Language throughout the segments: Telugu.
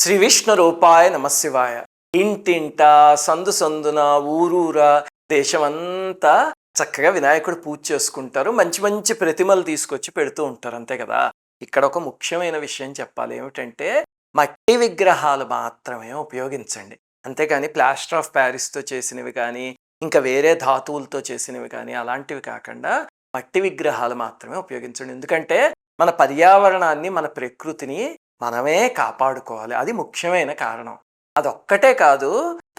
శ్రీ విష్ణు రూపాయ నమశివాయ. ఇంటింటా సందు సందున ఊరూరా దేశమంతా చక్కగా వినాయకుడు పూజ చేసుకుంటారు. మంచి మంచి ప్రతిమలు తీసుకొచ్చి పెడుతూ ఉంటారు, అంతే కదా. ఇక్కడ ఒక ముఖ్యమైన విషయం చెప్పాలి. ఏమిటంటే మట్టి విగ్రహాలు మాత్రమే ఉపయోగించండి, అంతేకాని ప్లాస్టర్ ఆఫ్ ప్యారిస్తో చేసినవి కానీ ఇంకా వేరే ధాతువులతో చేసినవి కానీ అలాంటివి కాకుండా మట్టి విగ్రహాలు మాత్రమే ఉపయోగించండి. ఎందుకంటే మన పర్యావరణాన్ని, మన ప్రకృతిని మనమే కాపాడుకోవాలి. అది ముఖ్యమైన కారణం. అదొక్కటే కాదు,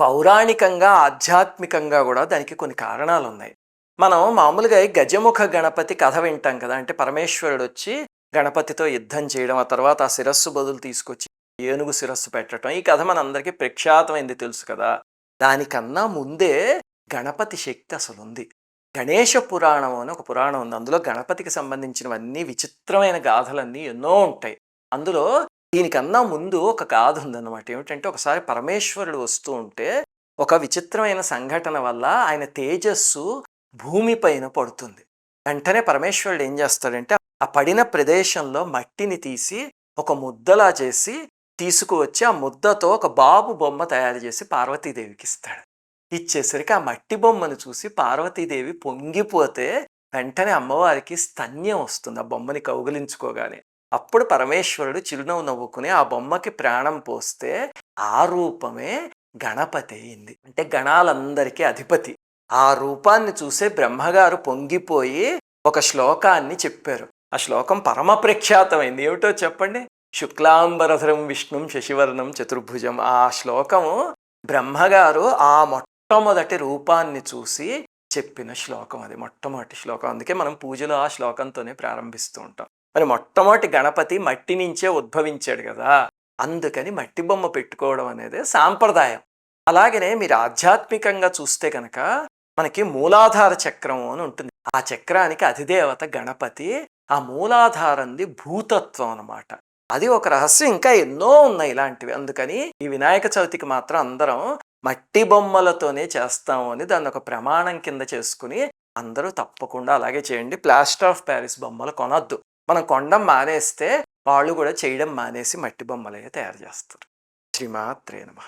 పౌరాణికంగా ఆధ్యాత్మికంగా కూడా దానికి కొన్ని కారణాలు ఉన్నాయి. మనం మామూలుగా గజముఖ గణపతి కథ వింటాం కదా. అంటే పరమేశ్వరుడు వచ్చి గణపతితో యుద్ధం చేయడం, ఆ తర్వాత ఆ శిరస్సు బదులు తీసుకొచ్చి ఏనుగు శిరస్సు పెట్టడం, ఈ కథ మనందరికీ ప్రఖ్యాతమైంది, తెలుసు కదా. దానికన్నా ముందే గణపతి శక్తి అసలు ఉంది. గణేష పురాణం అని ఒక పురాణం ఉంది. అందులో గణపతికి సంబంధించినవన్నీ విచిత్రమైన గాథలన్నీ ఎన్నో ఉంటాయి. అందులో దీనికన్నా ముందు ఒక గాథ ఉందన్నమాట. ఏమిటంటే ఒకసారి పరమేశ్వరుడు వస్తూ ఉంటే ఒక విచిత్రమైన సంఘటన వల్ల ఆయన తేజస్సు భూమిపైన పడుతుంది. వెంటనే పరమేశ్వరుడు ఏం చేస్తాడంటే ఆ పడిన ప్రదేశంలో మట్టిని తీసి ఒక ముద్దలా చేసి తీసుకువచ్చి ఆ ముద్దతో ఒక బాబు బొమ్మ తయారు చేసి పార్వతీదేవికి ఇస్తాడు. ఇచ్చేసరికి ఆ మట్టి బొమ్మను చూసి పార్వతీదేవి పొంగిపోతే వెంటనే అమ్మవారికి స్తన్యం వస్తుంది ఆ బొమ్మని కౌగిలించుకోగానే. అప్పుడు పరమేశ్వరుడు చిరునవ్వు నవ్వుకుని ఆ బొమ్మకి ప్రాణం పోస్తే ఆ రూపమే గణపతి అయింది. అంటే గణాలందరికీ అధిపతి. ఆ రూపాన్ని చూసే బ్రహ్మగారు పొంగిపోయి ఒక శ్లోకాన్ని చెప్పారు. ఆ శ్లోకం పరమ ప్రఖ్యాతమైంది. ఏమిటో చెప్పండి. శుక్లాంబరధరం విష్ణుం శశివర్ణం చతుర్భుజం. ఆ శ్లోకము బ్రహ్మగారు ఆ మొట్టమొదటి రూపాన్ని చూసి చెప్పిన శ్లోకం. అది మొట్టమొదటి శ్లోకం. అందుకే మనం పూజలో ఆ శ్లోకంతోనే ప్రారంభిస్తూ ఉంటాం. మరి మొట్టమొదటి గణపతి మట్టి నుంచే ఉద్భవించాడు కదా, అందుకని మట్టి బొమ్మ పెట్టుకోవడం అనేది సాంప్రదాయం. అలాగనే మీరు ఆధ్యాత్మికంగా చూస్తే కనుక మనకి మూలాధార చక్రం అని ఉంటుంది. ఆ చక్రానికి అధిదేవత గణపతి, ఆ మూలాధారంది భూతత్వం అన్నమాట. అది ఒక రహస్యం. ఇంకా ఎన్నో ఉన్నాయి ఇలాంటివి. అందుకని ఈ వినాయక చవితికి మాత్రం అందరం మట్టి బొమ్మలతోనే చేస్తాము అని దాన్ని ఒక ప్రమాణం కింద చేసుకుని అందరూ తప్పకుండా అలాగే చేయండి. ప్లాస్టర్ ఆఫ్ ప్యారిస్ బొమ్మలు కొనొద్దు. మనం కొండం మానేస్తే వాళ్ళు కూడా చేయడం మానేసి మట్టి బొమ్మలే తయారు చేస్తారు. శ్రీమాత్రే నమః.